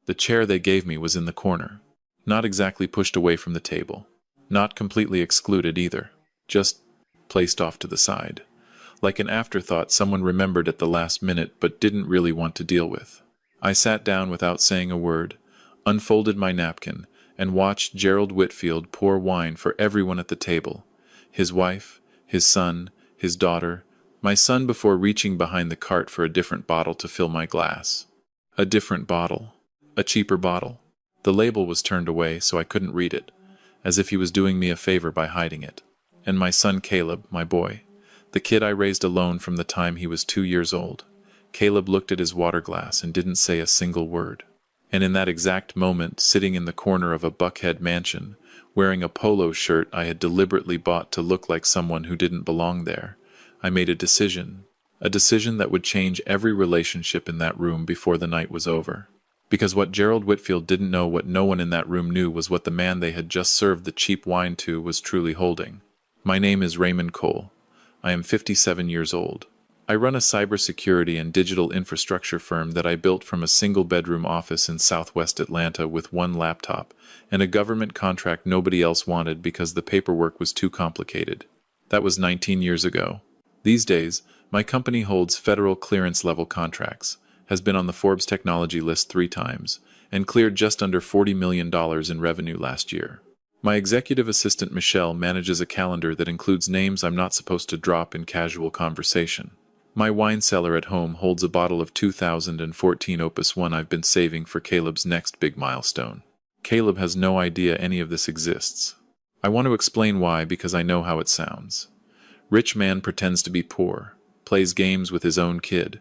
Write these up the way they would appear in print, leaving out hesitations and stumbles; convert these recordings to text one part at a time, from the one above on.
The chair they gave me was in the corner. Not exactly pushed away from the table. Not completely excluded either. Just placed off to the side. Like an afterthought someone remembered at the last minute but didn't really want to deal with. I sat down without saying a word, unfolded my napkin, and watched Gerald Whitfield pour wine for everyone at the table. His wife, his son, his daughter, my son before reaching behind the cart for a different bottle to fill my glass. A different bottle. A cheaper bottle. The label was turned away so I couldn't read it, as if he was doing me a favor by hiding it. And my son Caleb, my boy, the kid I raised alone from the time he was 2 years old. Caleb looked at his water glass and didn't say a single word. And in that exact moment, sitting in the corner of a Buckhead mansion, wearing a polo shirt I had deliberately bought to look like someone who didn't belong there, I made a decision that would change every relationship in that room before the night was over. Because what Gerald Whitfield didn't know, what no one in that room knew, was what the man they had just served the cheap wine to was truly holding. My name is Raymond Cole. I am 57 years old. I run a cybersecurity and digital infrastructure firm that I built from a single-bedroom office in southwest Atlanta with one laptop and a government contract nobody else wanted because the paperwork was too complicated. That was 19 years ago. These days, my company holds federal clearance-level contracts, has been on the Forbes technology list 3 times, and cleared just under $40 million in revenue last year. My executive assistant Michelle manages a calendar that includes names I'm not supposed to drop in casual conversation. My wine cellar at home holds a bottle of 2014 Opus 1 I've been saving for Caleb's next big milestone. Caleb has no idea any of this exists. I want to explain why because I know how it sounds. Rich man pretends to be poor, plays games with his own kid.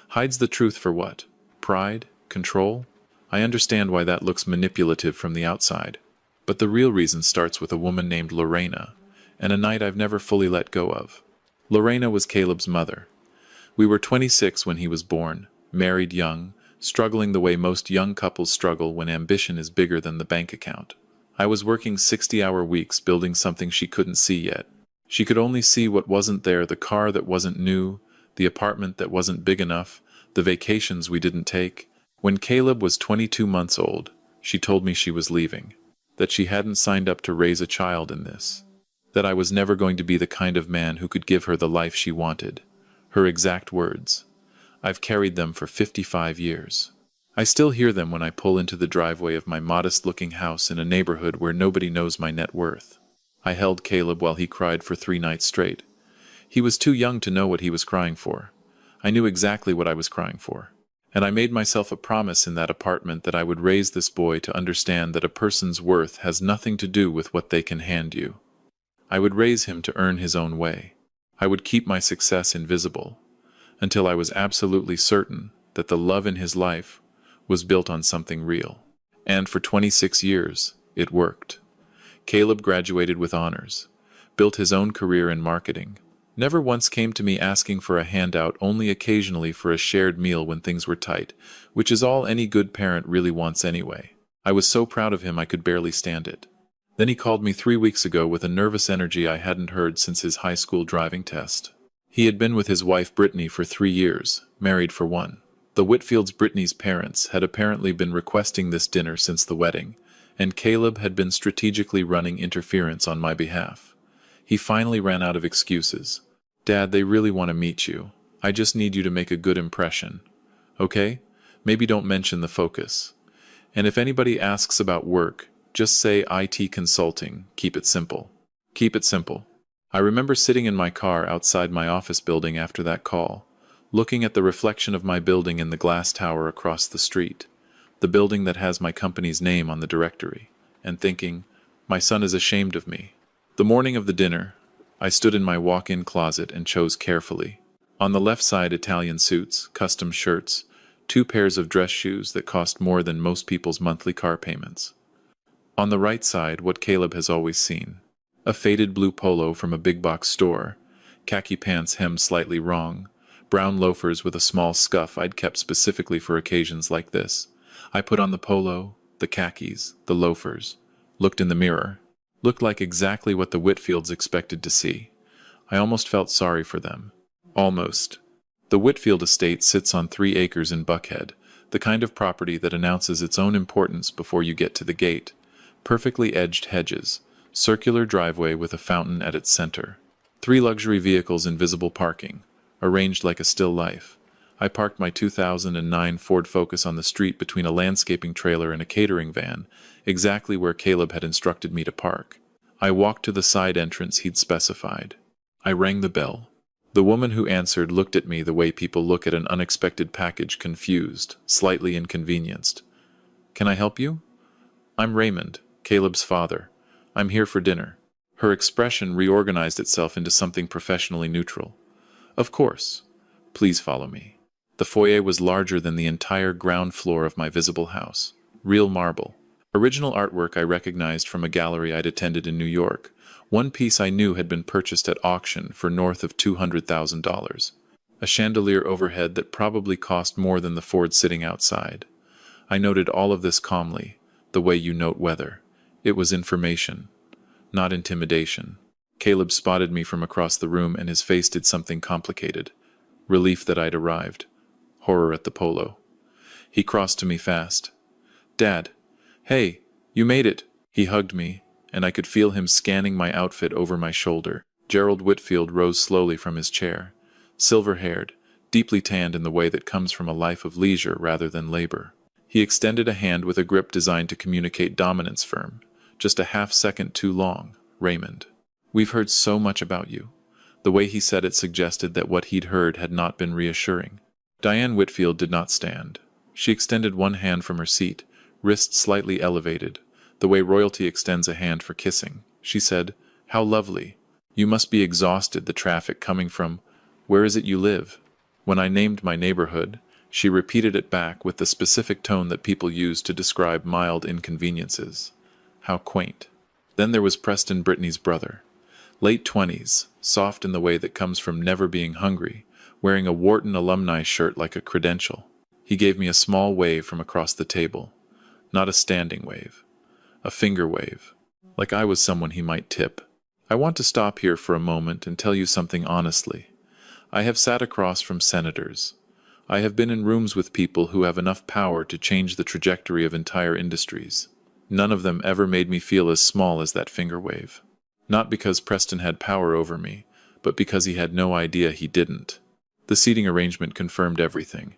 Hides the truth for what? Pride? Control? I understand why that looks manipulative from the outside. But the real reason starts with a woman named Lorena, and a night I've never fully let go of. Lorena was Caleb's mother. We were 26 when he was born, married young, struggling the way most young couples struggle when ambition is bigger than the bank account. I was working 60-hour weeks building something she couldn't see yet. She could only see what wasn't there, the car that wasn't new, the apartment that wasn't big enough, the vacations we didn't take. When Caleb was 22 months old, she told me she was leaving, that she hadn't signed up to raise a child in this, that I was never going to be the kind of man who could give her the life she wanted. Her exact words. I've carried them for 55 years. I still hear them when I pull into the driveway of my modest-looking house in a neighborhood where nobody knows my net worth. I held Caleb while he cried for 3 nights straight. He was too young to know what he was crying for. I knew exactly what I was crying for. And I made myself a promise in that apartment that I would raise this boy to understand that a person's worth has nothing to do with what they can hand you. I would raise him to earn his own way. I would keep my success invisible, until I was absolutely certain that the love in his life was built on something real. And for 26 years, it worked. Caleb graduated with honors, built his own career in marketing, never once came to me asking for a handout, only occasionally for a shared meal when things were tight, which is all any good parent really wants anyway. I was so proud of him I could barely stand it. Then he called me 3 weeks ago with a nervous energy I hadn't heard since his high school driving test. He had been with his wife Brittany for 3 years, married for 1. The Whitfields' Brittany's parents had apparently been requesting this dinner since the wedding, and Caleb had been strategically running interference on my behalf. He finally ran out of excuses. Dad, they really want to meet you. I just need you to make a good impression. Okay? Maybe don't mention the focus. And if anybody asks about work, just say IT consulting. Keep it simple. Keep it simple. I remember sitting in my car outside my office building after that call, looking at the reflection of my building in the glass tower across the street, the building that has my company's name on the directory, and thinking, my son is ashamed of me. The morning of the dinner, I stood in my walk-in closet and chose carefully. On the left side, Italian suits, custom shirts, 2 pairs of dress shoes that cost more than most people's monthly car payments. On the right side, what Caleb has always seen. A faded blue polo from a big box store, khaki pants hemmed slightly wrong, brown loafers with a small scuff I'd kept specifically for occasions like this. I put on the polo, the khakis, the loafers, looked in the mirror, looked like exactly what the Whitfields expected to see. I almost felt sorry for them. Almost. The Whitfield estate sits on 3 acres in Buckhead, The kind of property that announces its own importance before you get to the gate. Perfectly edged hedges, circular driveway with a fountain at its center. 3 luxury vehicles in visible parking, arranged like a still life. I parked my 2009 Ford Focus on the street between a landscaping trailer and a catering van, exactly where Caleb had instructed me to park. I walked to the side entrance he'd specified. I rang the bell. The woman who answered looked at me the way people look at an unexpected package, confused, slightly inconvenienced. "Can I help you?" "I'm Raymond, Caleb's father. I'm here for dinner." Her expression reorganized itself into something professionally neutral. "Of course. Please follow me." The foyer was larger than the entire ground floor of my visible house. Real marble. Original artwork I recognized from a gallery I'd attended in New York. One piece I knew had been purchased at auction for north of $200,000. A chandelier overhead that probably cost more than the Ford sitting outside. I noted all of this calmly, the way you note weather. It was information, not intimidation. Caleb spotted me from across the room and his face did something complicated. Relief that I'd arrived. Horror at the polo. He crossed to me fast. "Dad. Hey, you made it." He hugged me, and I could feel him scanning my outfit over my shoulder. Gerald Whitfield rose slowly from his chair, silver-haired, deeply tanned in the way that comes from a life of leisure rather than labor. He extended a hand with a grip designed to communicate dominance firm, just a half-second too long. "Raymond, we've heard so much about you." The way he said it suggested that what he'd heard had not been reassuring. Diane Whitfield did not stand. She extended one hand from her seat, wrist slightly elevated, the way royalty extends a hand for kissing. She said, "How lovely. You must be exhausted, the traffic coming from... Where is it you live?" When I named my neighborhood, she repeated it back with the specific tone that people use to describe mild inconveniences. How quaint. Then there was Preston Brittany's brother. Late 20s, soft in the way that comes from never being hungry, wearing a Wharton alumni shirt like a credential. He gave me a small wave from across the table. Not a standing wave. A finger wave. Like I was someone he might tip. "I want to stop here for a moment and tell you something honestly. I have sat across from senators. I have been in rooms with people who have enough power to change the trajectory of entire industries. None of them ever made me feel as small as that finger wave. Not because Preston had power over me, but because he had no idea he didn't." The seating arrangement confirmed everything.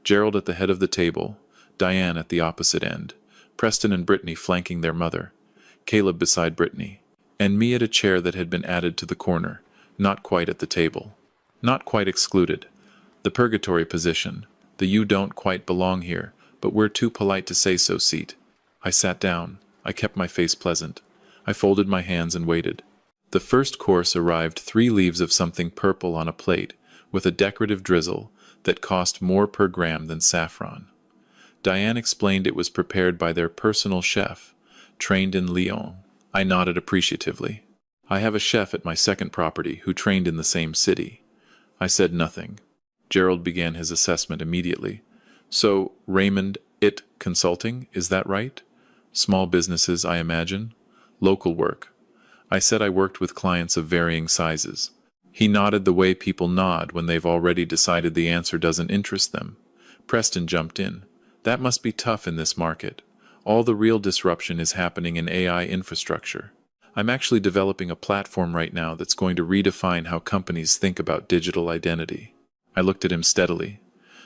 Gerald at the head of the table, Diane at the opposite end, Preston and Brittany flanking their mother, Caleb beside Brittany, and me at a chair that had been added to the corner, not quite at the table. Not quite excluded. The purgatory position, the "you don't quite belong here, but we're too polite to say so" seat. I sat down. I kept my face pleasant. I folded my hands and waited. The first course arrived, 3 leaves of something purple on a plate, with a decorative drizzle that cost more per gram than saffron. Diane explained it was prepared by their personal chef, trained in Lyon. I nodded appreciatively. I have a chef at my second property who trained in the same city. I said nothing. Gerald began his assessment immediately. "So, Raymond, IT Consulting, is that right? Small businesses, I imagine? Local work." I said I worked with clients of varying sizes. He nodded the way people nod when they've already decided the answer doesn't interest them. Preston jumped in. "That must be tough in this market. All the real disruption is happening in AI infrastructure. I'm actually developing a platform right now that's going to redefine how companies think about digital identity." I looked at him steadily.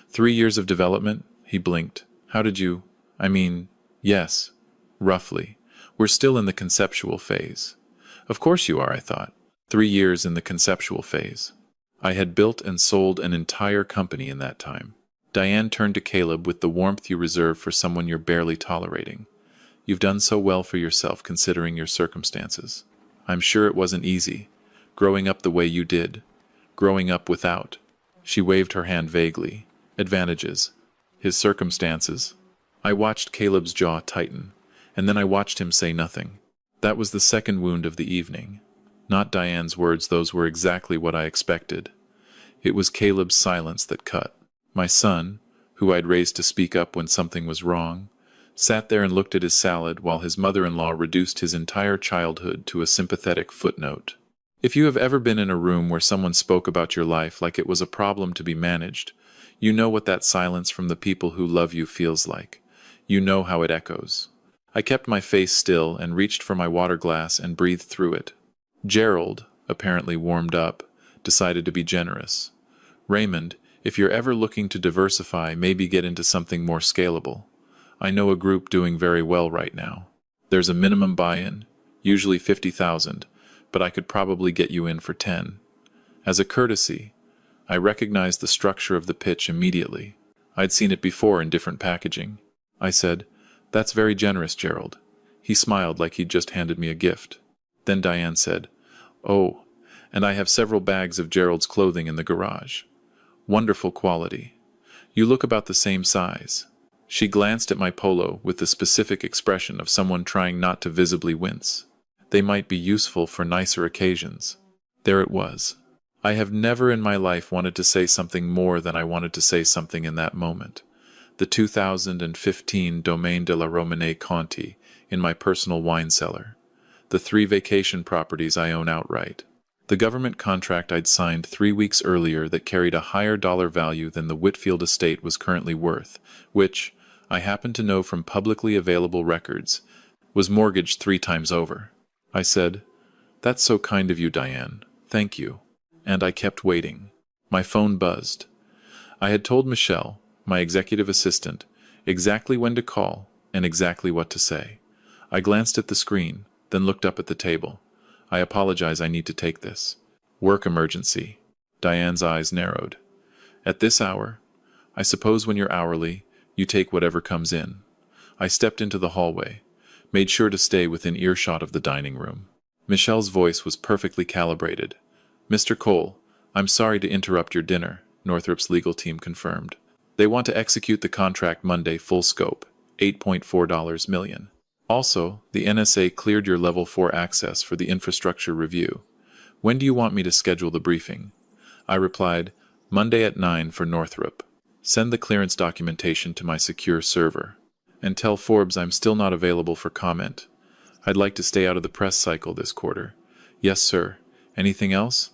3 years of development?" He blinked. "How did you... Yes. Roughly. We're still in the conceptual phase." Of course you are, I thought. 3 years in the conceptual phase. I had built and sold an entire company in that time. Diane turned to Caleb with the warmth you reserve for someone you're barely tolerating. "You've done so well for yourself considering your circumstances. I'm sure it wasn't easy, growing up the way you did. Growing up without..." She waved her hand vaguely. "Advantages. His circumstances." I watched Caleb's jaw tighten, and then I watched him say nothing. That was the second wound of the evening. Not Diane's words, those were exactly what I expected. It was Caleb's silence that cut. My son, who I'd raised to speak up when something was wrong, sat there and looked at his salad while his mother-in-law reduced his entire childhood to a sympathetic footnote. If you have ever been in a room where someone spoke about your life like it was a problem to be managed, You know what that silence from the people who love you feels like. You know how it echoes. I kept my face still and reached for my water glass and breathed through it. Gerald, apparently warmed up, decided to be generous. Raymond, if you're ever looking to diversify, maybe get into something more scalable. I know a group doing very well right now. There's a minimum buy-in, usually 50,000, but I could probably get you in for 10. As a courtesy, I recognized the structure of the pitch immediately. I'd seen it before in different packaging. I said, "That's very generous, Gerald." He smiled like he'd just handed me a gift. Then Diane said, "Oh, and I have several bags of Gerald's clothing in the garage. Wonderful quality. You look about the same size." She glanced at my polo with the specific expression of someone trying not to visibly wince. They might be useful for nicer occasions. There it was. I have never in my life wanted to say something more than I wanted to say something in that moment. The 2015 Domaine de la Romanée Conti in my personal wine cellar. The 3 vacation properties I own outright. The government contract I'd signed 3 weeks earlier that carried a higher dollar value than the Whitfield estate was currently worth, which, I happen to know from publicly available records, was mortgaged 3 times over. I said, "That's so kind of you, Diane. Thank you." And I kept waiting. My phone buzzed. I had told Michelle, my executive assistant, exactly when to call and exactly what to say. I glanced at the screen, then looked up at the table. "I apologize, I need to take this." "Work emergency." Diane's eyes narrowed. "At this hour? I suppose when you're hourly, you take whatever comes in." I stepped into the hallway, made sure to stay within earshot of the dining room. Michelle's voice was perfectly calibrated. "Mr. Cole, I'm sorry to interrupt your dinner," Northrop's legal team confirmed. "They want to execute the contract Monday full scope, $8.4 million. Also, the NSA cleared your Level 4 access for the infrastructure review. When do you want me to schedule the briefing?" I replied, "Monday at 9 for Northrop. Send the clearance documentation to my secure server. And tell Forbes I'm still not available for comment. I'd like to stay out of the press cycle this quarter." "Yes, sir. Anything else?"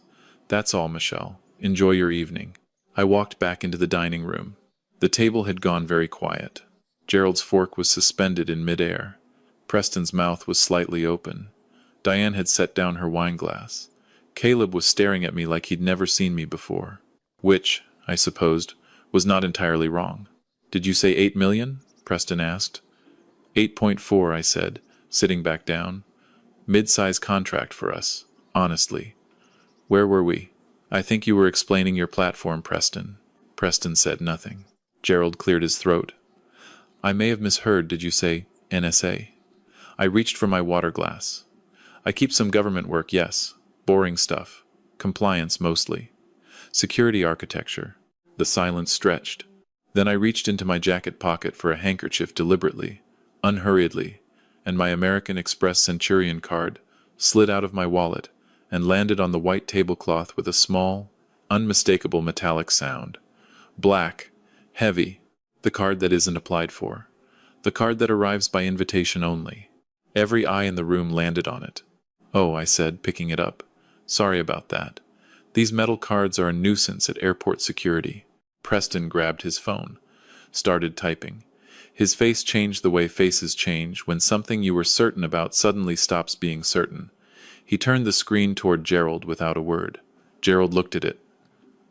"That's all, Michelle. Enjoy your evening." I walked back into the dining room. The table had gone very quiet. Gerald's fork was suspended in midair. Preston's mouth was slightly open. Diane had set down her wineglass. Caleb was staring at me like he'd never seen me before. Which, I supposed, was not entirely wrong. "Did you say 8 million?" Preston asked. 8.4, I said, sitting back down. "Mid-size contract for us, honestly." "Where were we?" "I think you were explaining your platform, Preston." Preston said nothing. Gerald cleared his throat. "I may have misheard. Did you say NSA?" I reached for my water glass. "I keep some government work, yes. Boring stuff. Compliance, mostly. Security architecture." The silence stretched. Then I reached into my jacket pocket for a handkerchief deliberately, unhurriedly, and my American Express Centurion card slid out of my wallet and landed on the white tablecloth with a small, unmistakable metallic sound. Black, heavy, the card that isn't applied for. The card that arrives by invitation only. Every eye in the room landed on it. "Oh," I said, picking it up. "Sorry about that. These metal cards are a nuisance at airport security." Preston grabbed his phone, started typing. His face changed the way faces change when something you were certain about suddenly stops being certain. He turned the screen toward Gerald without a word. Gerald looked at it,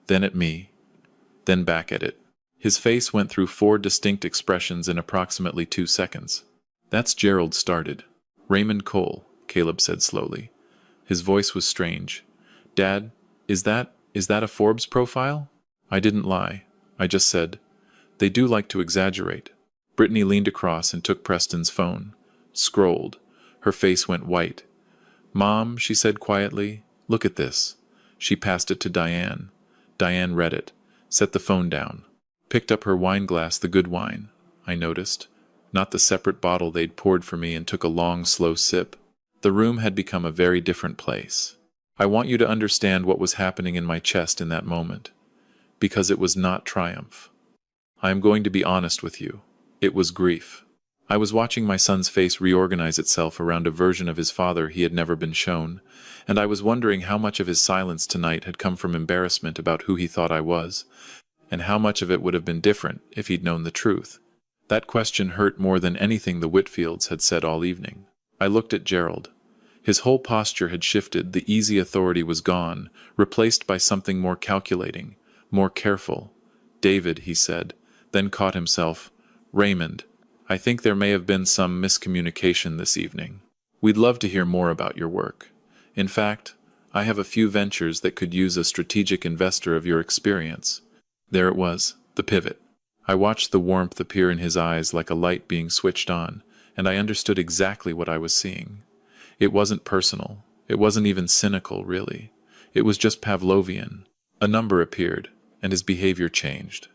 then at me, then back at it. His face went through 4 distinct expressions in approximately 2 seconds. "That's Gerald started. Raymond Cole," Caleb said slowly. His voice was strange. "Dad, is that a Forbes profile?" I didn't lie. I just said, "They do like to exaggerate." Brittany leaned across and took Preston's phone. Scrolled. Her face went white. "Mom," she said quietly, "look at this." She passed it to Diane. Diane read it, set the phone down, picked up her wine glass, the good wine, I noticed, not the separate bottle they'd poured for me, and took a long, slow sip. The room had become a very different place. I want you to understand what was happening in my chest in that moment, because it was not triumph. I am going to be honest with you. It was grief. I was watching my son's face reorganize itself around a version of his father he had never been shown, and I was wondering how much of his silence tonight had come from embarrassment about who he thought I was, And how much of it would have been different if he'd known the truth? That question hurt more than anything the Whitfields had said all evening. I looked at Gerald. His whole posture had shifted, the easy authority was gone, replaced by something more calculating, more careful. "David," he said, then caught himself. "Raymond, I think there may have been some miscommunication this evening. We'd love to hear more about your work. In fact, I have a few ventures that could use a strategic investor of your experience." There it was, the pivot. I watched the warmth appear in his eyes like a light being switched on, and I understood exactly what I was seeing. It wasn't personal. It wasn't even cynical, really. It was just Pavlovian. A number appeared, and his behavior changed.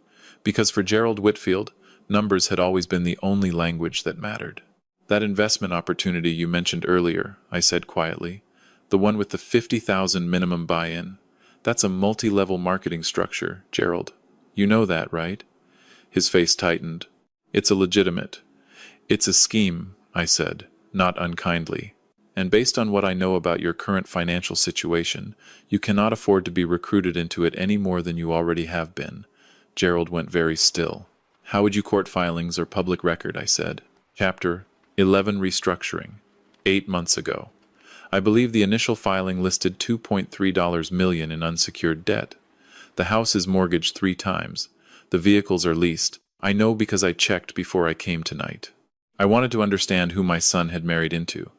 Because for Gerald Whitfield, numbers had always been the only language that mattered. "That investment opportunity you mentioned earlier," I said quietly, "the one with the 50,000 minimum buy-in, that's a multi-level marketing structure, Gerald. You know that, right?" His face tightened. "It's a scheme," I said, not unkindly. "And based on what I know about your current financial situation, you cannot afford to be recruited into it any more than you already have been." Gerald went very still. "How would you court filings or public record?" I said. Chapter 11 Restructuring. 8 months ago. I believe the initial filing listed $2.3 million in unsecured debt. The house is mortgaged 3 times. The vehicles are leased. I know because I checked before I came tonight. I wanted to understand who my son had married into.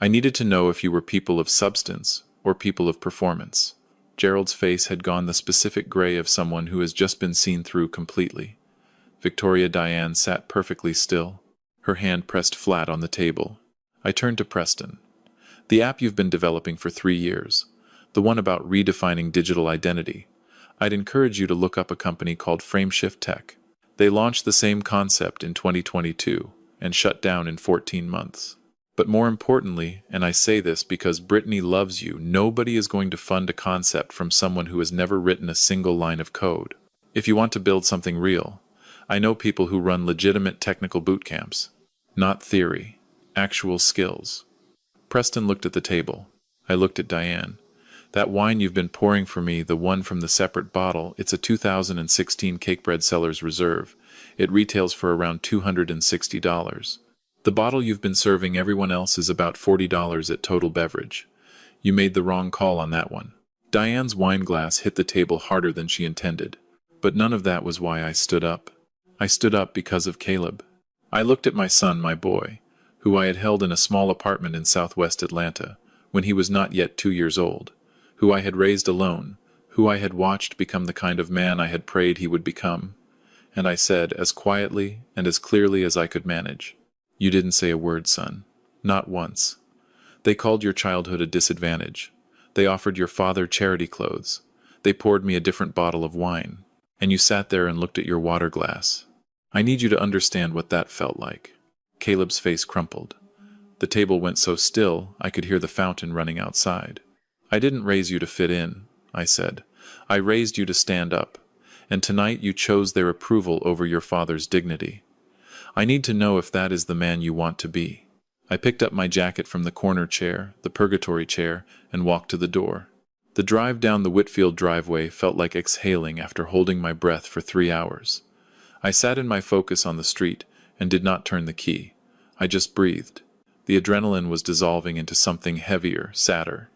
I needed to know if you were people of substance or people of performance. Gerald's face had gone the specific gray of someone who has just been seen through completely. Victoria Diane sat perfectly still, her hand pressed flat on the table. I turned to Preston. "The app you've been developing for 3 years, the one about redefining digital identity, I'd encourage you to look up a company called Frameshift Tech. They launched the same concept in 2022 and shut down in 14 months. But more importantly, and I say this because Brittany loves you, nobody is going to fund a concept from someone who has never written a single line of code. If you want to build something real, I know people who run legitimate technical boot camps. Not theory, actual skills." Preston looked at the table. I looked at Diane. "That wine you've been pouring for me, the one from the separate bottle, it's a 2016 Cakebread Cellars Reserve. It retails for around $260. The bottle you've been serving everyone else is about $40 at Total Beverage. You made the wrong call on that one." Diane's wine glass hit the table harder than she intended. But none of that was why I stood up. I stood up because of Caleb. I looked at my son, my boy, who I had held in a small apartment in southwest Atlanta, when he was not yet 2 years old, who I had raised alone, who I had watched become the kind of man I had prayed he would become. And I said, as quietly and as clearly as I could manage, "You didn't say a word, son. Not once. They called your childhood a disadvantage. They offered your father charity clothes. They poured me a different bottle of wine. And you sat there and looked at your water glass. I need you to understand what that felt like." Caleb's face crumpled. The table went so still I could hear the fountain running outside. "I didn't raise you to fit in," I said. "I raised you to stand up. And tonight you chose their approval over your father's dignity. I need to know if that is the man you want to be." I picked up my jacket from the corner chair, the purgatory chair, and walked to the door. The drive down the Whitfield driveway felt like exhaling after holding my breath for 3 hours. I sat in my focus on the street and did not turn the key. I just breathed. The adrenaline was dissolving into something heavier, sadder.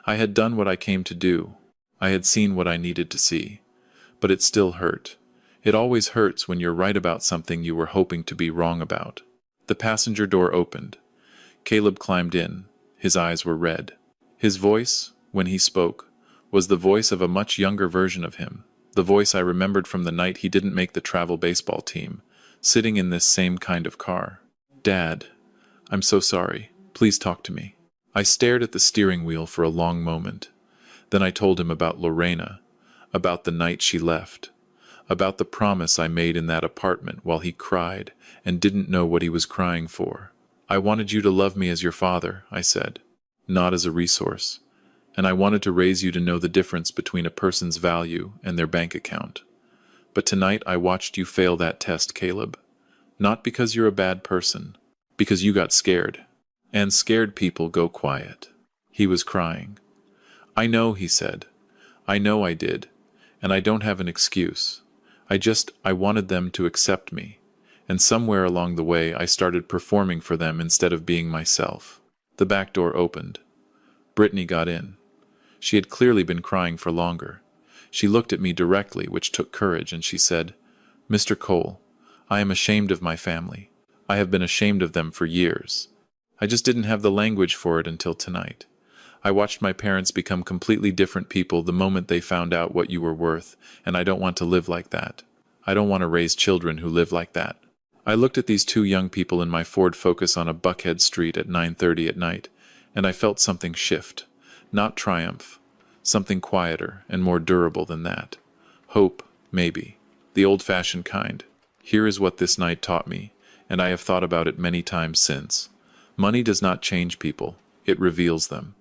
I had done what I came to do. I had seen what I needed to see. But it still hurt. It always hurts when you're right about something you were hoping to be wrong about. The passenger door opened. Caleb climbed in. His eyes were red. His voice, when he spoke, was the voice of a much younger version of him, the voice I remembered from the night he didn't make the travel baseball team, sitting in this same kind of car. "Dad, I'm so sorry. Please talk to me." I stared at the steering wheel for a long moment. Then I told him about Lorena, about the night she left, about the promise I made in that apartment while he cried and didn't know what he was crying for. "I wanted you to love me as your father," I said, "not as a resource. And I wanted to raise you to know the difference between a person's value and their bank account. But tonight I watched you fail that test, Caleb. Not because you're a bad person, because you got scared. And scared people go quiet." He was crying. "I know," he said. "I know I did. And I don't have an excuse. I wanted them to accept me. And somewhere along the way, I started performing for them instead of being myself. The back door opened. Brittany got in. She had clearly been crying for longer. She looked at me directly, which took courage, and she said, "Mr. Cole, I am ashamed of my family. I have been ashamed of them for years. I just didn't have the language for it until tonight. I watched my parents become completely different people the moment they found out what you were worth, and I don't want to live like that. I don't want to raise children who live like that." I looked at these two young people in my Ford Focus on a Buckhead street at 9:30 at night, and I felt something shift. Not triumph. Something quieter and more durable than that. Hope, maybe. The old-fashioned kind. Here is what this night taught me, and I have thought about it many times since. Money does not change people. It reveals them.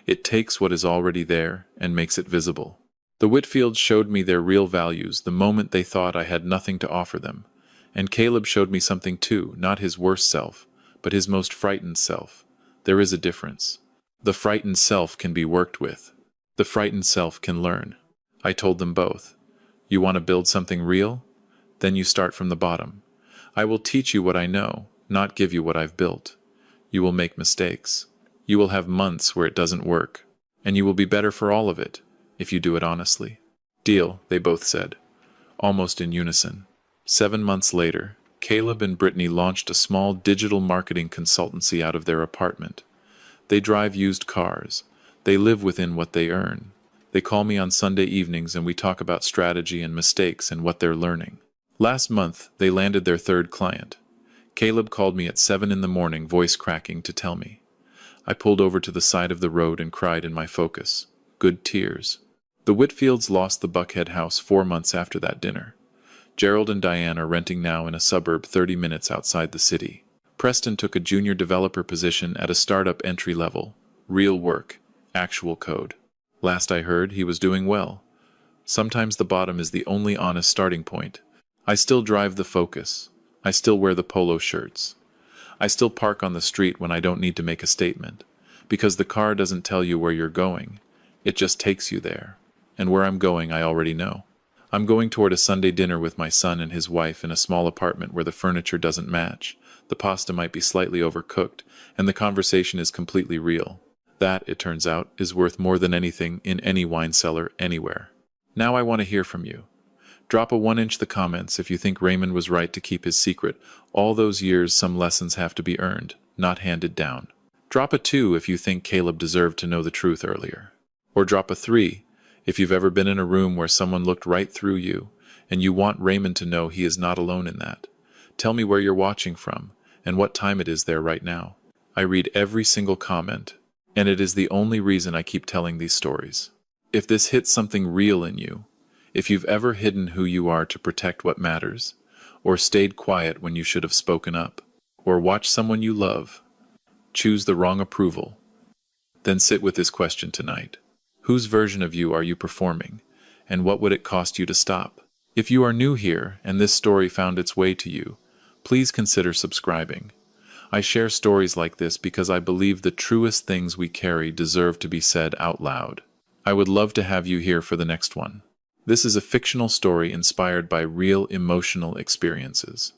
It takes what is already there and makes it visible. The Whitfields showed me their real values the moment they thought I had nothing to offer them. And Caleb showed me something too, not his worst self, but his most frightened self. There is a difference. The frightened self can be worked with. The frightened self can learn. I told them both. You want to build something real? Then you start from the bottom. I will teach you what I know, not give you what I've built. You will make mistakes. You will have months where it doesn't work, and you will be better for all of it, if you do it honestly. Deal, they both said, almost in unison. 7 months later, Caleb and Brittany launched a small digital marketing consultancy out of their apartment. They drive used cars. They live within what they earn. They call me on Sunday evenings and we talk about strategy and mistakes and what they're learning. Last month, they landed their third client. Caleb called me at 7 in the morning, voice cracking, to tell me. I pulled over to the side of the road and cried in my Focus. Good tears. The Whitfields lost the Buckhead house 4 months after that dinner. Gerald and Diane are renting now in a suburb 30 minutes outside the city. Preston took a junior developer position at a startup entry level. Real work. Actual code. Last I heard, he was doing well. Sometimes the bottom is the only honest starting point. I still drive the Focus. I still wear the polo shirts. I still park on the street when I don't need to make a statement. Because the car doesn't tell you where you're going. It just takes you there. And where I'm going, I already know. I'm going toward a Sunday dinner with my son and his wife in a small apartment where the furniture doesn't match, the pasta might be slightly overcooked, and the conversation is completely real. That, it turns out, is worth more than anything in any wine cellar anywhere. Now I want to hear from you. Drop a 1-inch the comments if you think Raymond was right to keep his secret. All those years, some lessons have to be earned, not handed down. Drop a 2 if you think Caleb deserved to know the truth earlier. Or drop a 3 if you've ever been in a room where someone looked right through you, and you want Raymond to know he is not alone in that. Tell me where you're watching from, and what time it is there right now. I read every single comment, and it is the only reason I keep telling these stories. If this hits something real in you, if you've ever hidden who you are to protect what matters, or stayed quiet when you should have spoken up, or watched someone you love choose the wrong approval, then sit with this question tonight. Whose version of you are you performing, and what would it cost you to stop? If you are new here and this story found its way to you, please consider subscribing. I share stories like this because I believe the truest things we carry deserve to be said out loud. I would love to have you here for the next one. This is a fictional story inspired by real emotional experiences,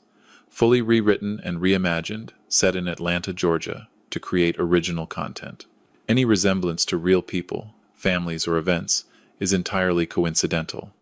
fully rewritten and reimagined, set in Atlanta, Georgia, to create original content. Any resemblance to real people, families, or events is entirely coincidental.